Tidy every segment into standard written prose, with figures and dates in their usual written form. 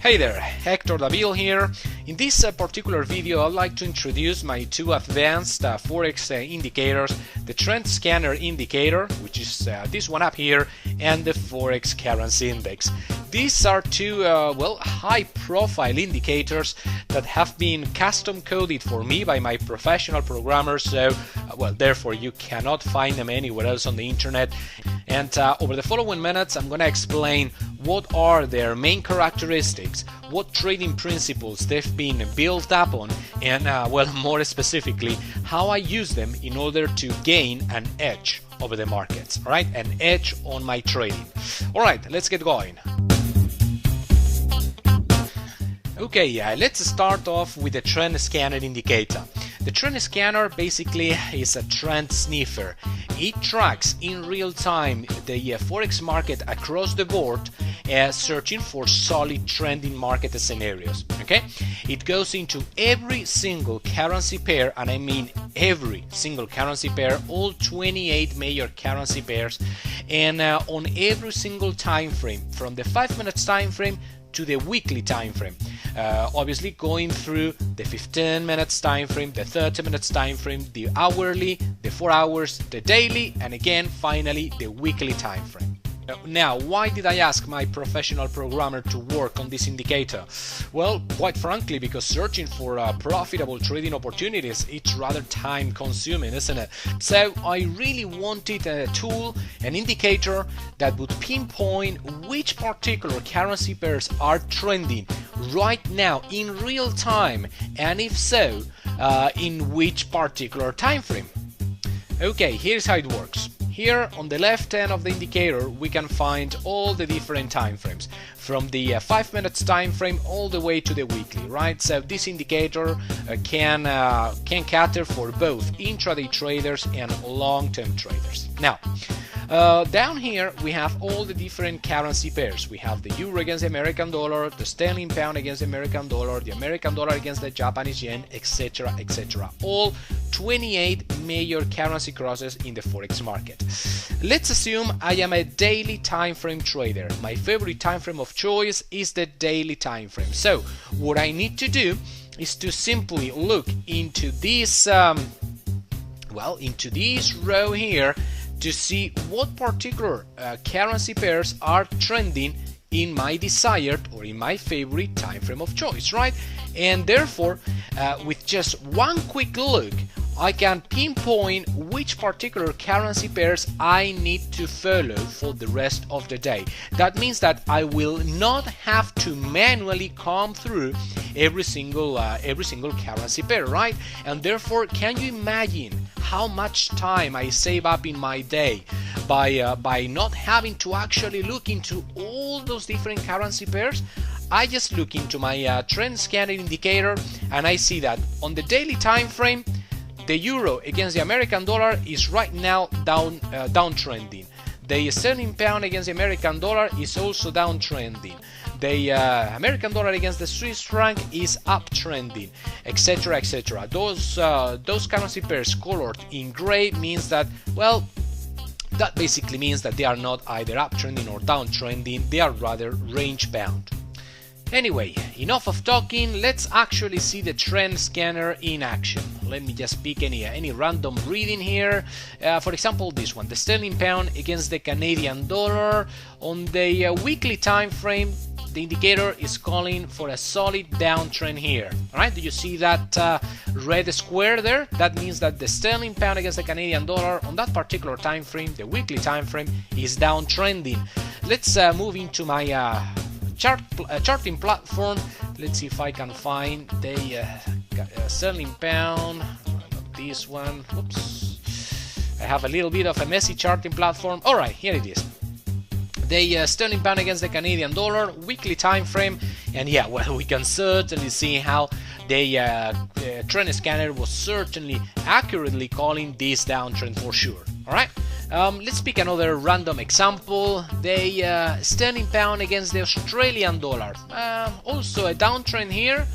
Hey there, Hector Davil here. In this particular video, I'd like to introduce my two advanced Forex indicators, the Trend Scanner indicator, which is this one up here, and the Forex Currency Index. These are two high-profile indicators that have been custom coded for me by my professional programmers, so therefore you cannot find them anywhere else on the internet. And over the following minutes, I'm going to explain what are their main characteristics, what trading principles they've been built up on, and more specifically, how I use them in order to gain an edge over the markets, all right? An edge on my trading. All right, let's get going. Okay, let's start off with the Trend Scanner indicator. The Trend Scanner basically is a trend sniffer. It tracks in real time the Forex market across the board, searching for solid trending market scenarios. Okay, it goes into every single currency pair, and I mean every single currency pair, all 28 major currency pairs, and on every single time frame, from the 5 minutes time frame to the weekly time frame. Obviously going through the 15 minutes time frame, the 30 minutes time frame, the hourly, the 4 hours, the daily, and again finally the weekly time frame. Now, why did I ask my professional programmer to work on this indicator? Well, quite frankly, because searching for profitable trading opportunities, it's rather time consuming, isn't it? So I really wanted a tool, an indicator that would pinpoint which particular currency pairs are trending right now in real time, and if so, in which particular time frame. Okay, here's how it works. Here on the left hand of the indicator we can find all the different time frames, from the 5 minutes time frame all the way to the weekly, right? So this indicator can cater for both intraday traders and long-term traders. Now, down here we have all the different currency pairs. We have the euro against the American dollar, the sterling pound against the American dollar against the Japanese yen, etc, etc. All 28 major currency crosses in the Forex market. Let's assume I am a daily time frame trader. My favorite time frame of choice is the daily time frame. So what I need to do is to simply look into this into this row here to see what particular currency pairs are trending in my desired or in my favorite time frame of choice, right? And therefore, with just one quick look, I can pinpoint which particular currency pairs I need to follow for the rest of the day. That means that I will not have to manually comb through every single currency pair, right? And therefore, can you imagine how much time I save up in my day by not having to actually look into all those different currency pairs? I just look into my trend scanner indicator, and I see that on the daily time frame, the euro against the American dollar is right now downtrending. The sterling pound against the American dollar is also downtrending. The American dollar against the Swiss franc is uptrending, etc, etc. Those currency pairs colored in gray means that, well, that basically means that they are not either uptrending or downtrending, they are rather range bound. Anyway, enough of talking, let's actually see the trend scanner in action. Let me just pick any random reading here. For example, this one, the sterling pound against the Canadian dollar. On the weekly time frame, the indicator is calling for a solid downtrend here. Alright, do you see that red square there? That means that the sterling pound against the Canadian dollar on that particular time frame, the weekly time frame, is downtrending. Let's move into my charting platform. Let's see if I can find the sterling pound. Not this one. Oops. I have a little bit of a messy charting platform. Alright, here it is. The sterling pound against the Canadian dollar, weekly time frame, and yeah, well, we can certainly see how the trend scanner was certainly accurately calling this downtrend for sure. Alright. Let's pick another random example. The sterling pound against the Australian dollar. Also a downtrend here.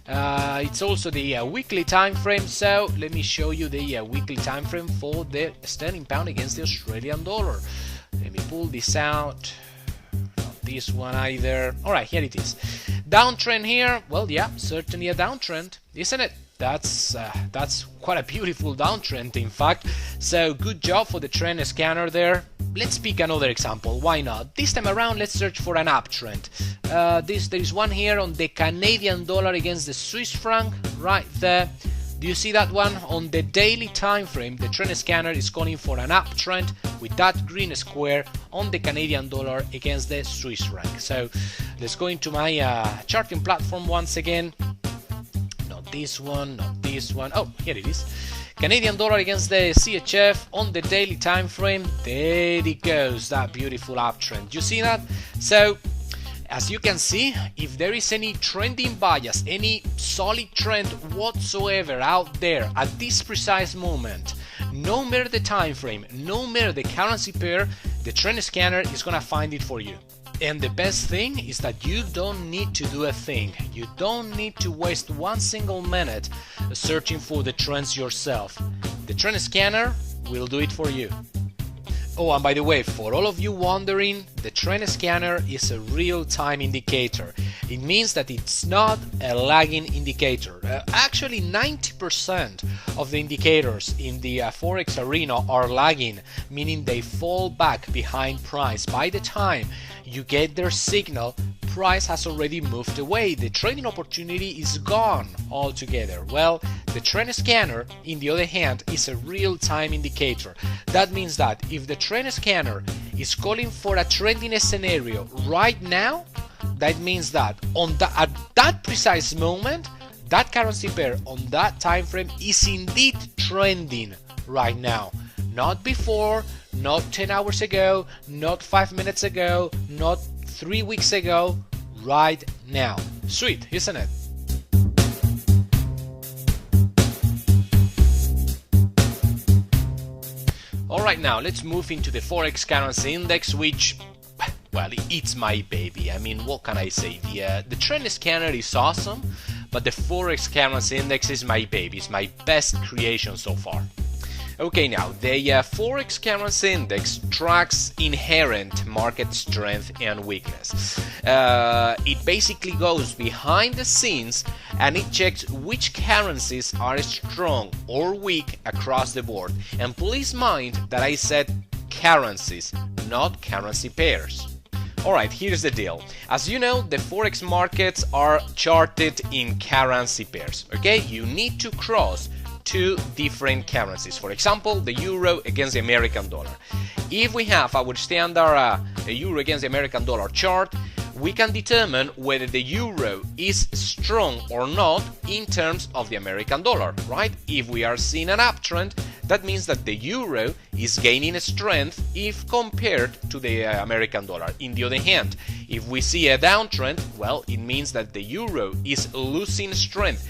It's also the weekly time frame. So let me show you the weekly time frame for the sterling pound against the Australian dollar. Let me pull this out. Not this one either. Alright, here it is. Downtrend here, well, yeah, certainly a downtrend, isn't it? That's quite a beautiful downtrend, in fact. So good job for the trend scanner there. Let's pick another example. Why not? This time around, let's search for an uptrend. There is one here on the Canadian dollar against the Swiss franc, right there. Do you see that one? On the daily time frame, the trend scanner is calling for an uptrend with that green square on the Canadian dollar against the Swiss franc. So let's go into my charting platform once again. Not this one, not this one. Oh, here it is. Canadian dollar against the CHF on the daily time frame. There it goes, that beautiful uptrend. You see that? So as you can see, if there is any trending bias, any solid trend whatsoever out there at this precise moment, no matter the time frame, no matter the currency pair, the trend scanner is gonna find it for you. And the best thing is that you don't need to do a thing. You don't need to waste one single minute searching for the trends yourself. The trend scanner will do it for you. Oh, and by the way, for all of you wondering, the trend scanner is a real-time indicator. It means that it's not a lagging indicator. Actually, 90% of the indicators in the Forex arena are lagging, meaning they fall back behind price. By the time you get their signal, price has already moved away. The trading opportunity is gone altogether. Well, the trend scanner, in the other hand, is a real-time indicator. That means that if the trend scanner is calling for a trending scenario right now, that means that at that precise moment, that currency pair on that time frame is indeed trending right now. Not before, not 10 hours ago, not 5 minutes ago, not 3 weeks ago, right now. Sweet, isn't it? Alright, now let's move into the Forex currency index, which, well, it's my baby. I mean, what can I say? The trend scanner is awesome, but the Forex currency index is my baby. It's my best creation so far. Okay, now the Forex currency index tracks inherent market strength and weakness. It basically goes behind the scenes and it checks which currencies are strong or weak across the board. And please mind that I said currencies, not currency pairs. Alright, here's the deal. As you know, the Forex markets are charted in currency pairs. Okay, you need to cross two different currencies. For example, the euro against the American dollar. If we have our standard euro against the American dollar chart, we can determine whether the euro is strong or not in terms of the American dollar, right? If we are seeing an uptrend, that means that the euro is gaining strength if compared to the American dollar. In the other hand, if we see a downtrend, well, it means that the euro is losing strength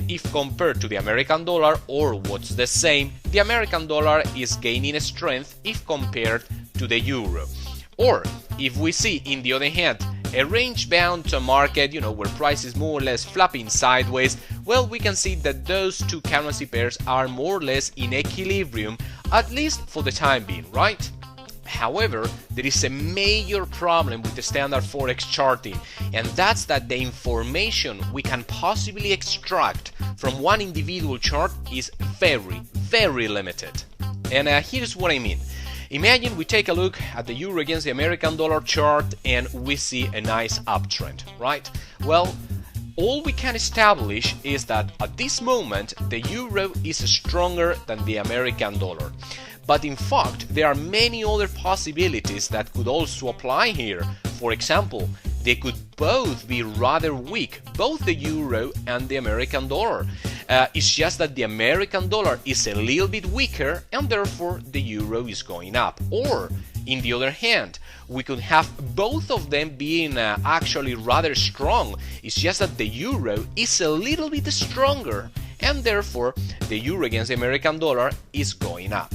if compared to the American dollar, or what's the same, the American dollar is gaining strength if compared to the euro. Or if we see, in the other hand, a range-bound market, where price is more or less flapping sideways, well, we can see that those two currency pairs are more or less in equilibrium, at least for the time being, right? However, there is a major problem with the standard Forex charting, and that's that the information we can possibly extract from one individual chart is very, very limited. And here's what I mean. Imagine we take a look at the euro against the American dollar chart and we see a nice uptrend, right? Well, all we can establish is that at this moment the euro is stronger than the American dollar. But in fact, there are many other possibilities that could also apply here. For example, they could both be rather weak, both the euro and the American dollar. It's just that the American dollar is a little bit weaker and therefore the euro is going up. Or, in the other hand, we could have both of them being actually rather strong. It's just that the euro is a little bit stronger and therefore the euro against the American dollar is going up.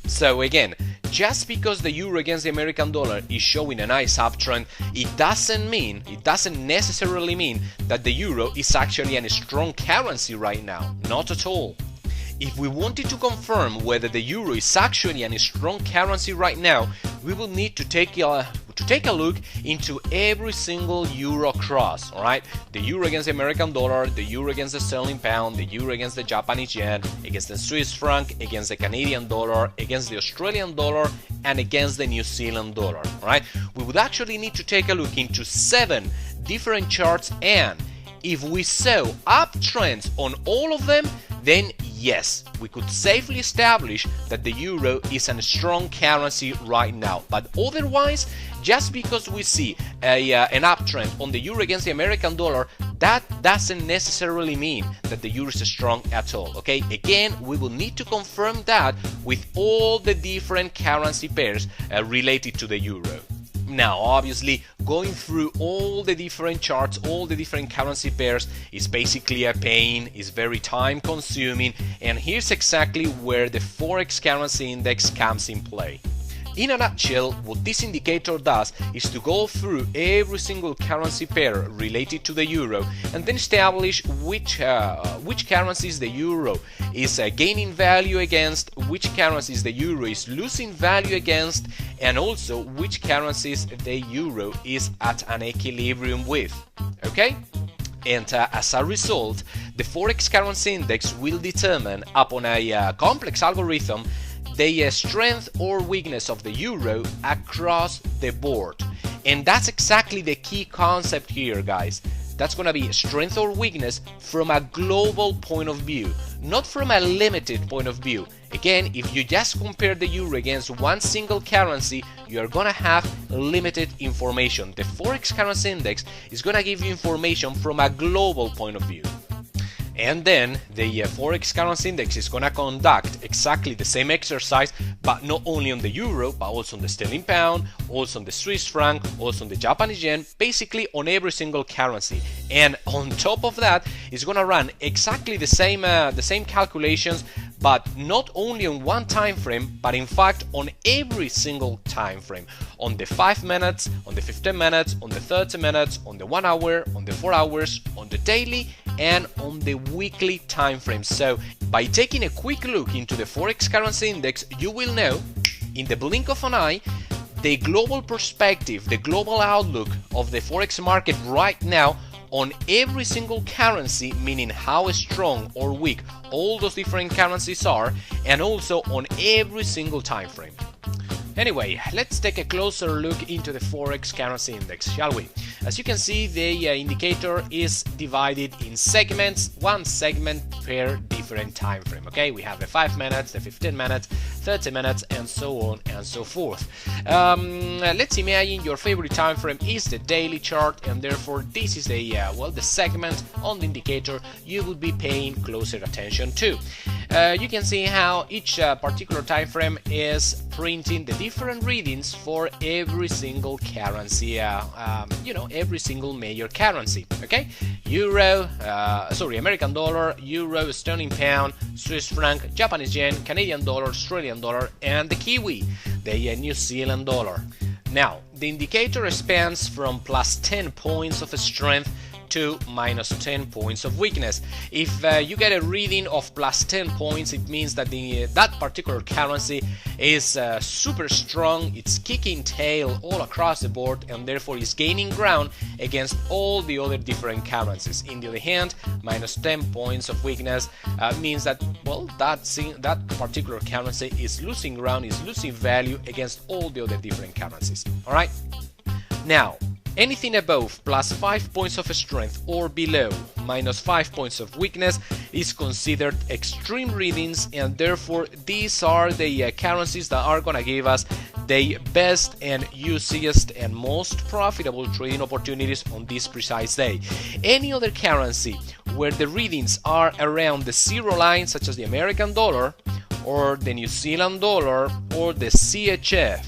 So again, just because the euro against the American dollar is showing a nice uptrend, it doesn't necessarily mean that the euro is actually a strong currency right now. Not at all. If we wanted to confirm whether the euro is actually a strong currency right now, we will need to take to take a look into every single euro cross, all right? The euro against the American dollar, the euro against the sterling pound, the euro against the Japanese yen, against the Swiss franc, against the Canadian dollar, against the Australian dollar, and against the New Zealand dollar, all right? We would actually need to take a look into 7 different charts, and if we saw uptrends on all of them, then yes, we could safely establish that the euro is a strong currency right now. But otherwise, just because we see an uptrend on the euro against the American dollar, that doesn't necessarily mean that the euro is strong at all, okay? Again, we will need to confirm that with all the different currency pairs related to the euro. Now, obviously, going through all the different charts, all the different currency pairs is basically a pain, is very time consuming, and here's exactly where the Forex currency index comes in play. In a nutshell, what this indicator does is to go through every single currency pair related to the euro and then establish which currencies the euro is gaining value against, which currencies the euro is losing value against, and also which currencies the euro is at an equilibrium with. Okay? And as a result, the Forex currency index will determine upon a complex algorithm the strength or weakness of the euro across the board. And that's exactly the key concept here, guys. That's gonna be strength or weakness from a global point of view, not from a limited point of view. Again, if you just compare the euro against one single currency, you're gonna have limited information. The Forex currency index is gonna give you information from a global point of view. And then the Forex currency index is going to conduct exactly the same exercise, but not only on the euro, but also on the sterling pound, also on the Swiss franc, also on the Japanese yen, basically on every single currency. And on top of that, it's going to run exactly the same calculations, but not only on one time frame, but in fact on every single time frame. On the 5 minutes, on the 15 minutes, on the 30 minutes, on the 1 hour, on the 4 hours, on the daily, and on the weekly time frame. So by taking a quick look into the Forex currency index, you will know in the blink of an eye the global perspective, the global outlook of the Forex market right now on every single currency, meaning how strong or weak all those different currencies are, and also on every single time frame. Anyway, let's take a closer look into the Forex currency index, shall we? As you can see, the indicator is divided in segments, one segment per different time frame. Okay, we have the 5 minutes, the 15 minutes, 30 minutes, and so on and so forth. Let's imagine your favorite time frame is the daily chart, and therefore this is the the segment on the indicator you will be paying closer attention to. You can see how each particular time frame is printing the different readings for every single currency, every single major currency. Okay, American dollar, euro, sterling pound, Swiss franc, Japanese yen, Canadian dollar, Australian dollar, and the Kiwi, the New Zealand dollar. Now, the indicator spans from plus 10 points of strength to minus 10 points of weakness. If you get a reading of plus 10 points, it means that that particular currency is super strong, it's kicking tail all across the board, and therefore is gaining ground against all the other different currencies. In the other hand, minus 10 points of weakness means that, well, that particular currency is losing ground, is losing value against all the other different currencies. Alright? Now, anything above plus 5 points of strength or below minus 5 points of weakness is considered extreme readings, and therefore these are the currencies that are gonna give us the best and easiest and most profitable trading opportunities on this precise day. Any other currency where the readings are around the zero line, such as the American dollar or the New Zealand dollar or the CHF,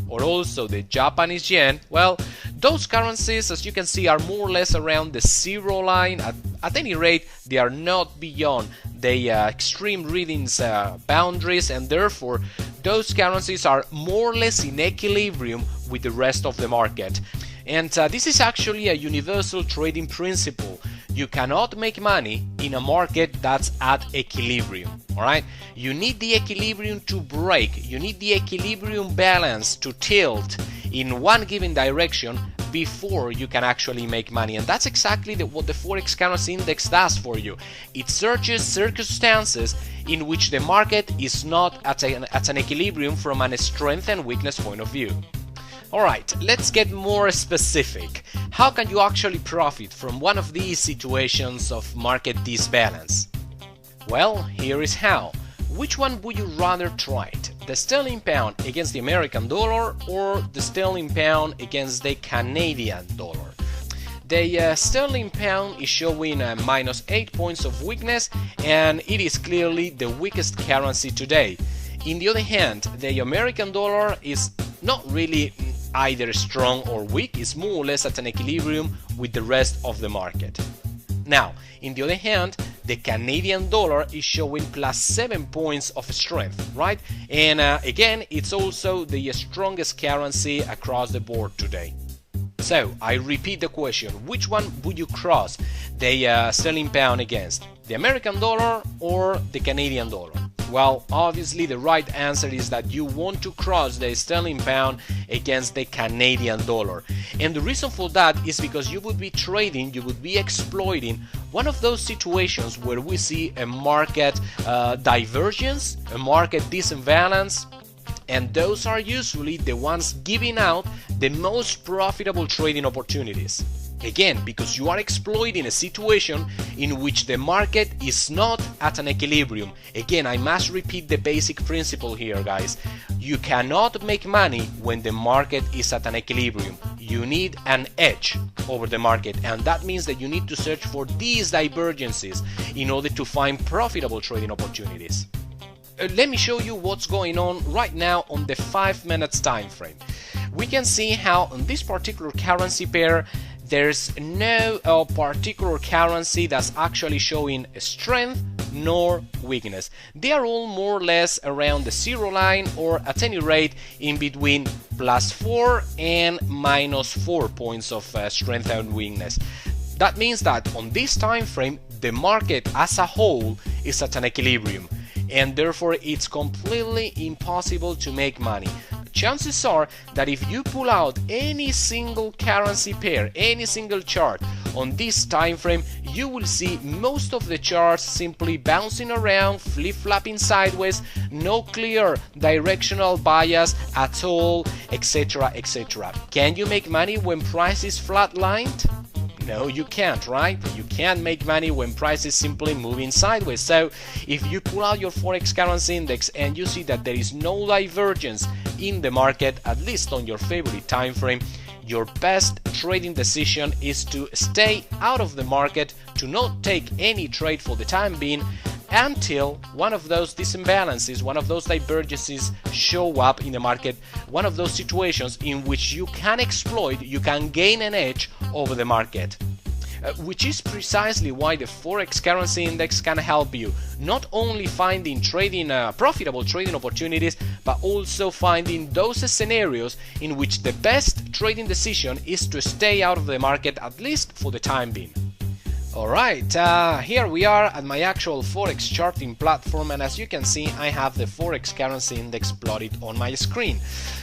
or also the Japanese yen, well, those currencies, as you can see, are more or less around the zero line. At any rate, they are not beyond the extreme readings boundaries, and therefore those currencies are more or less in equilibrium with the rest of the market. And this is actually a universal trading principle. You cannot make money in a market that's at equilibrium. Alright? You need the equilibrium to break. You need the equilibrium balance to tilt in one given direction before you can actually make money. And that's exactly what the Forex Currency Index does for you. It searches circumstances in which the market is not at an equilibrium from a strength and weakness point of view. Alright, let's get more specific. How can you actually profit from one of these situations of market disbalance? Well, here is how. Which one would you rather try it? The sterling pound against the American dollar or the sterling pound against the Canadian dollar? The sterling pound is showing minus 8 points of weakness, and it is clearly the weakest currency today. In the other hand, the American dollar is not really either strong or weak, it's more or less at an equilibrium with the rest of the market. Now, in the other hand, the Canadian dollar is showing plus 7 points of strength, right? And again, it's also the strongest currency across the board today. So, I repeat the question, which one would you cross the sterling pound against? The American dollar or the Canadian dollar? Well, obviously the right answer is that you want to cross the sterling pound against the Canadian dollar. And the reason for that is because you would be trading, you would be exploiting one of those situations where we see a market divergence, a market disimbalance, and those are usually the ones giving out the most profitable trading opportunities. Again, because you are exploiting a situation in which the market is not at an equilibrium. Again, I must repeat the basic principle here, guys. You cannot make money when the market is at an equilibrium. You need an edge over the market, and that means that you need to search for these divergences in order to find profitable trading opportunities. Let me show you what's going on right now on the 5 minutes time frame. We can see how on this particular currency pair there's no particular currency that's actually showing strength nor weakness. They are all more or less around the zero line, or at any rate in between +4 and -4 points of strength and weakness. That means that on this time frame the market as a whole is at an equilibrium, and therefore it's completely impossible to make money. Chances are that if you pull out any single currency pair, any single chart on this time frame, you will see most of the charts simply bouncing around, flip-flopping sideways, no clear directional bias at all, etc, etc. Can you make money when price is flatlined? No, you can't, right? You can't make money when price is simply moving sideways. So if you pull out your Forex Currency Index and you see that there is no divergence in the market, at least on your favorite time frame, your best trading decision is to stay out of the market, to not take any trade for the time being, until one of those disimbalances, one of those divergences show up in the market, one of those situations in which you can exploit, you can gain an edge over the market. Which is precisely why the Forex Currency Index can help you, not only finding profitable trading opportunities, but also finding those scenarios in which the best trading decision is to stay out of the market, at least for the time being. Alright, here we are at my actual Forex charting platform, and as you can see I have the Forex Currency Index plotted on my screen.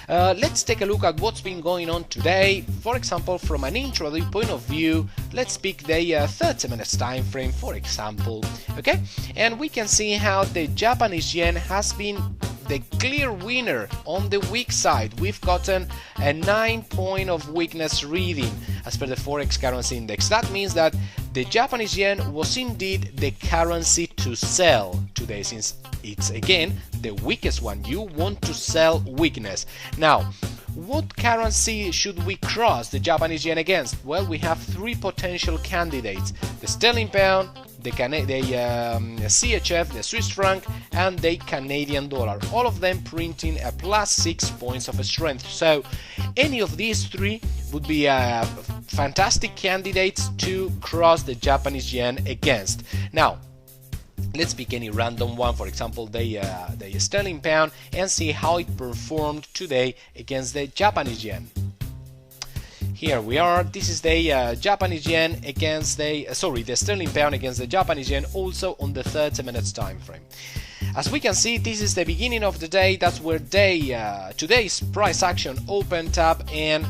Let's take a look at what's been going on today. For example, from an intraday point of view, let's pick the 30 minutes time frame, for example. Okay, and we can see how the Japanese yen has been the clear winner on the weak side. We've gotten a 9 point of weakness reading as per the Forex Currency Index. That means that the Japanese yen was indeed the currency to sell today, since it's again the weakest one. You want to sell weakness. Now, what currency should we cross the Japanese yen against? Well, we have three potential candidates: the sterling pound, the CHF, the Swiss franc, and the Canadian dollar, all of them printing a +6 points of strength. So any of these three would be fantastic candidates to cross the Japanese yen against. Now, let's pick any random one, for example the sterling pound, and see how it performed today against the Japanese yen. Here we are. This is the Japanese yen against the sterling pound against the Japanese yen, also on the 30 minutes time frame. As we can see, this is the beginning of the day. That's where today's price action opened up, and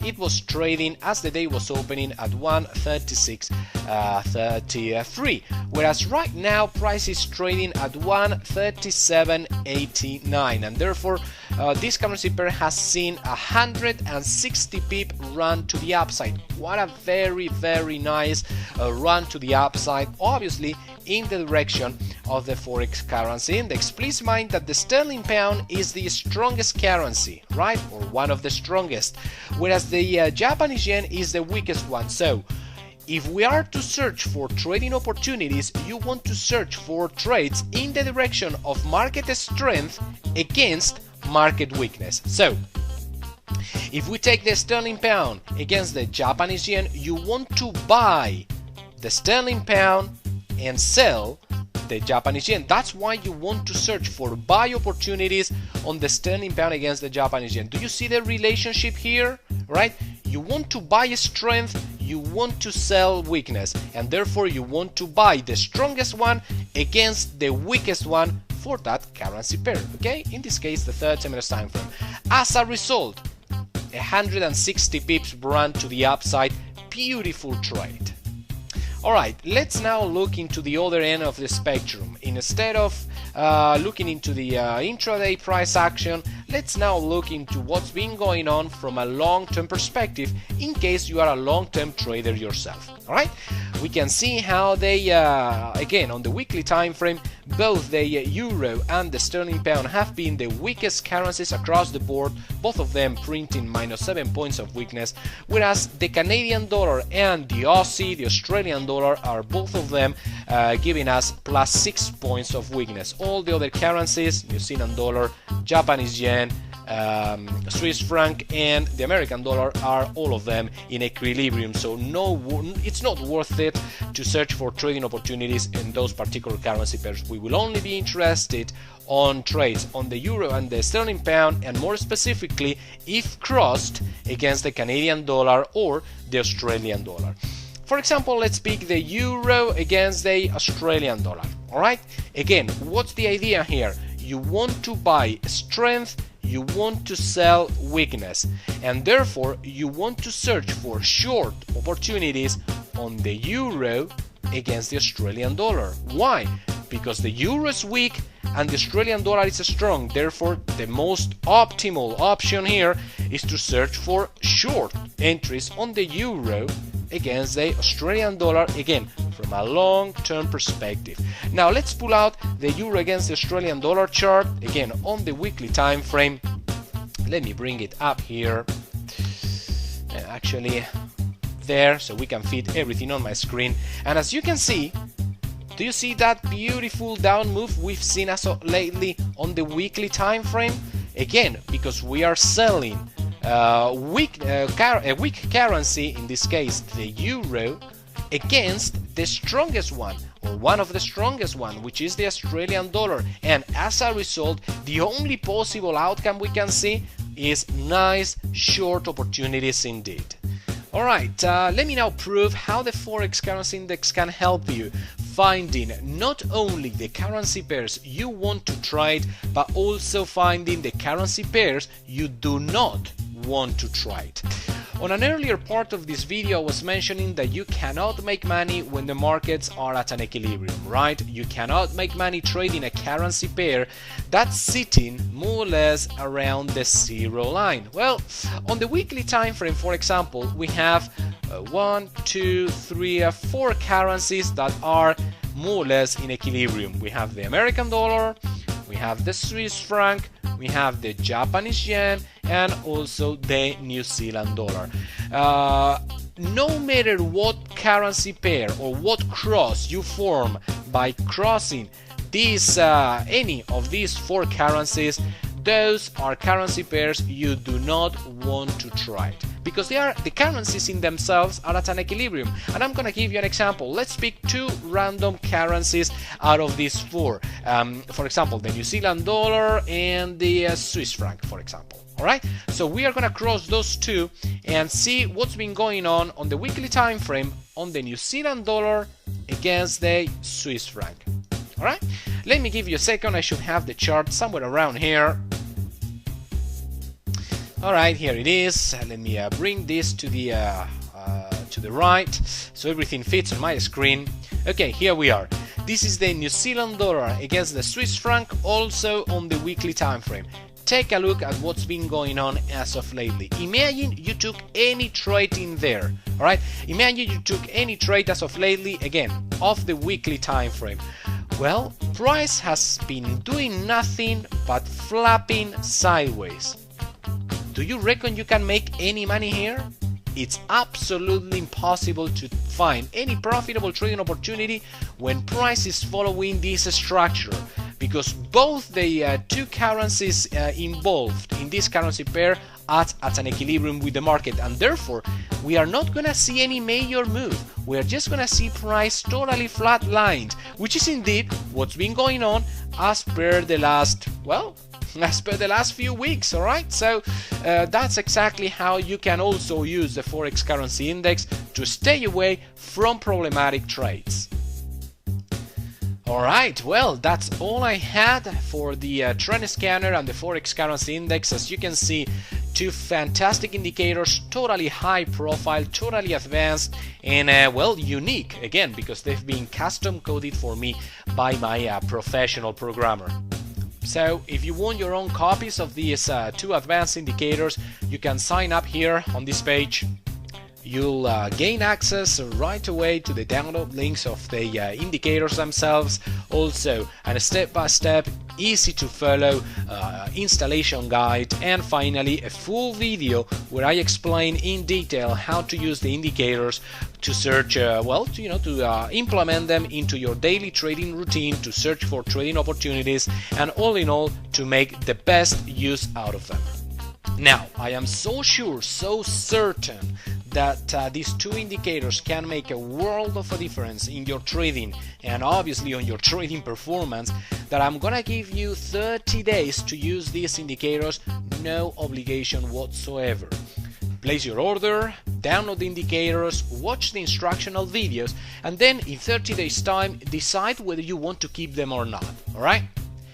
it was trading as the day was opening at 136.33, whereas right now price is trading at 137.89, and therefore this currency pair has seen 160 pip run to the upside. What a very nice run to the upside, obviously in the direction of the Forex currency index. Please mind that the sterling pound is the strongest currency, right, or one of the strongest, whereas the Japanese yen is the weakest one. So if we are to search for trading opportunities, you want to search for trades in the direction of market strength against market weakness. So if we take the sterling pound against the Japanese yen, you want to buy the sterling pound and sell the Japanese yen. That's why you want to search for buy opportunities on the sterling pound against the Japanese yen. Do you see the relationship here, right? You want to buy strength, you want to sell weakness, and therefore you want to buy the strongest one against the weakest one for that currency pair, okay? In this case, the 30 minutes time frame. As a result, 160 pips run to the upside. Beautiful trade. Alright, let's now look into the other end of the spectrum. Instead of looking into the intraday price action, let's now look into what's been going on from a long-term perspective in case you are a long-term trader yourself. Alright, we can see how they, again on the weekly time frame, both the euro and the sterling pound have been the weakest currencies across the board, both of them printing -7 points of weakness, whereas the Canadian dollar and the Aussie, the Australian dollar, are both of them giving us +6 points of weakness. All the other currencies, New Zealand dollar, Japanese yen, Swiss franc and the American dollar, are all of them in equilibrium, so it's not worth it to search for trading opportunities in those particular currency pairs. We will only be interested on trades on the euro and the sterling pound, and more specifically if crossed against the Canadian dollar or the Australian dollar. For example, let's pick the euro against the Australian dollar. Alright, again, what's the idea here? You want to buy strength, you want to sell weakness, and therefore you want to search for short opportunities on the euro against the Australian dollar. Why? Because the euro is weak and the Australian dollar is strong. Therefore, the most optimal option here is to search for short entries on the euro against the Australian dollar, again from a long-term perspective. Now let's pull out the euro against the Australian dollar chart, again on the weekly time frame. Let me bring it up here, actually there, so we can fit everything on my screen. And as you can see, do you see that beautiful down move we've seen as of lately on the weekly time frame? Again, because we are selling a weak currency, in this case the euro, against the strongest one, or one of the strongest one, which is the Australian dollar, and as a result the only possible outcome we can see is nice short opportunities indeed. Alright, let me now prove how the Forex currency index can help you finding not only the currency pairs you want to trade, but also finding the currency pairs you do not want to trade. On an earlier part of this video I was mentioning that you cannot make money when the markets are at an equilibrium, right? You cannot make money trading a currency pair that's sitting more or less around the zero line. Well, on the weekly time frame, for example, we have 1, 2, 3, 4 currencies that are more or less in equilibrium. We have the American dollar, we have the Swiss franc, we have the Japanese yen, and also the New Zealand dollar. No matter what currency pair or what cross you form by crossing these any of these 4 currencies, those are currency pairs you do not want to trade, because the currencies in themselves are at an equilibrium. And I'm gonna give you an example. Let's pick 2 random currencies out of these 4. For example, the New Zealand dollar and the Swiss franc, for example. Alright, so we are gonna cross those 2 and see what's been going on the weekly time frame on the New Zealand dollar against the Swiss franc. Alright, Let me give you a second. I should have the chart somewhere around here. Alright, here it is. Let me bring this to the right so everything fits on my screen. Okay, here we are. This is the New Zealand dollar against the Swiss franc, also on the weekly time frame. Take a look at what's been going on as of lately. Imagine you took any trade in there, alright? Imagine you took any trade as of lately, again, off the weekly time frame. Well, price has been doing nothing but flapping sideways. Do you reckon you can make any money here? It's absolutely impossible to find any profitable trading opportunity when price is following this structure, because both the two currencies involved in this currency pair are at an equilibrium with the market, and therefore we are not gonna see any major move. We are just gonna see price totally flatlined, which is indeed what's been going on as per the last, well, as per the last few weeks, alright? So that's exactly how you can also use the Forex currency index to stay away from problematic trades. Alright, well, that's all I had for the trend scanner and the Forex currency index. As you can see, two fantastic indicators, totally high profile, totally advanced, and well, unique, again, because they've been custom coded for me by my professional programmer. So if you want your own copies of these two advanced indicators, you can sign up here on this page. You'll gain access right away to the download links of the indicators themselves, also a step-by-step, easy to follow installation guide, and finally a full video where I explain in detail how to use the indicators to search, well, to implement them into your daily trading routine, to search for trading opportunities, and all in all, to make the best use out of them. Now, I am so sure, so certain that these two indicators can make a world of a difference in your trading and obviously on your trading performance, that I'm gonna give you 30 days to use these indicators, no obligation whatsoever. Place your order, download the indicators, watch the instructional videos, and then in 30 days time decide whether you want to keep them or not, alright?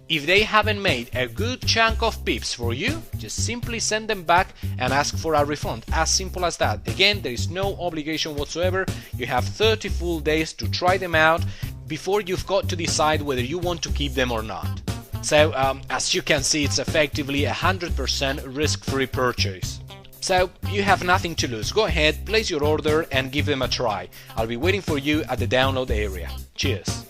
If they haven't made a good chunk of pips for you, just simply send them back and ask for a refund. As simple as that. Again, there is no obligation whatsoever. You have 30 full days to try them out before you've got to decide whether you want to keep them or not. So, as you can see, it's effectively 100% risk-free purchase. So, you have nothing to lose. Go ahead, place your order and give them a try. I'll be waiting for you at the download area. Cheers!